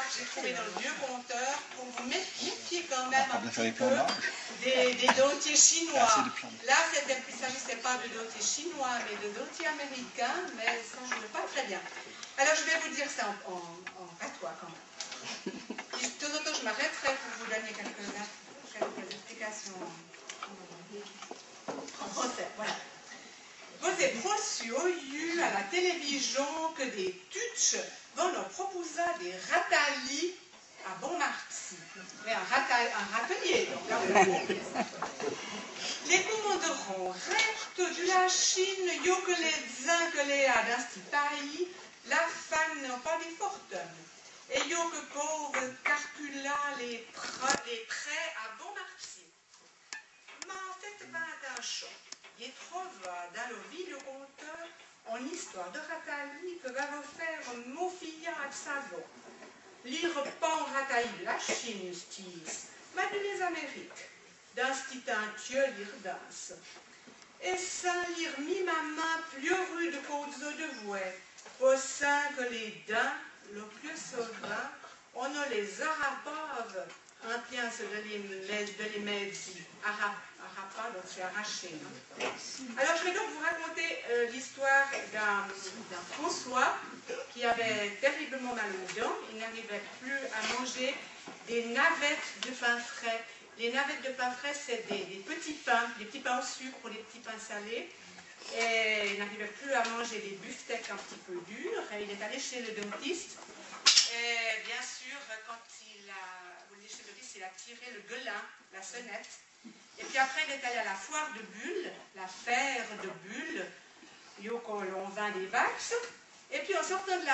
que j'ai trouvées dans le vieux compteur pour vous méfier quand même un petit peu des dotiers chinois. Là, il ne s'agissait pas de dotiers chinois, mais de dotiers américains, mais ça ne jouait pas très bien. Alors, je vais vous dire ça en patois quand même. Et de temps en temps, je m'arrêterai pour vous donner quelques explications en français. Voilà. Vous êtes reçu à la télévision que des tutsch vont nous proposer des ratalis à Bon-Marty. Mais un râtelier, donc là, les commanderont recto de la Chine, yo que les uns que les a dans ce pays, la femme n'a pas des fortunes. Et yo que pauvre calcula les traits à Bon-Marty. Mais en fait, d'un choc. Il trouve dans le vieux conteur en histoire de Ratali que va vous faire mon fille à savon. Lire pan Ratali de la Chine, mais de les Amériques, dans ce petit Dieu lire danse. Et sans lire mi maman plus rude qu'aux de vouet, au sein que les dents, le plus sauvant, on ne les arapaves. Un pièce de les médis, arapa, donc c'est arraché. Alors je vais donc vous raconter l'histoire d'un François qui avait terriblement mal aux dents. Il n'arrivait plus à manger des navettes de pain frais. Les navettes de pain frais, c'est des petits pains, des petits pains au sucre ou des petits pains salés. Et il n'arrivait plus à manger des beefsteaks un petit peu durs. Et il est allé chez le dentiste. Et bien sûr, quand il a tiré le gueulin, la sonnette. Et puis après, il est allé à la foire de Bulle, la fer de Bulle, on vend des vaches. Et puis en sortant de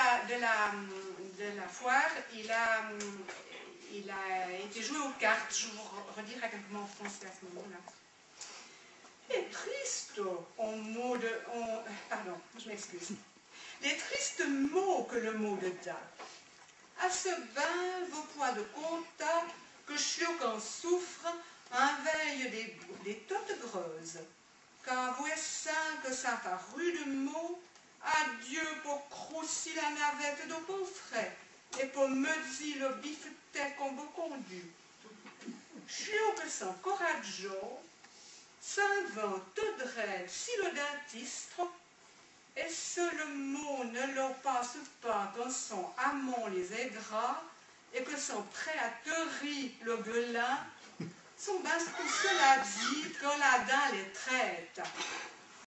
la foire, il a été joué aux cartes. Je vous redirai quelques mots en français à ce moment-là. Les tristes pardon, je m'excuse. Les tristes mots que le mot de date. À ce bain, vos poids de compta, que chiot qu'en souffre, un veille des totes greuses. Car vous est saint que ça par rude mot, adieu pour croussi la navette de beau frais, et pour mezi le bifteck en beau condu. Chiot que sans coraggio, sans vent tout dread, si le dentiste, et ce le mot ne leur passe pas quand son amant les aidera, et que sont prêts à te rire le gueulin, sont basse pour cela dit quand la dent les traite.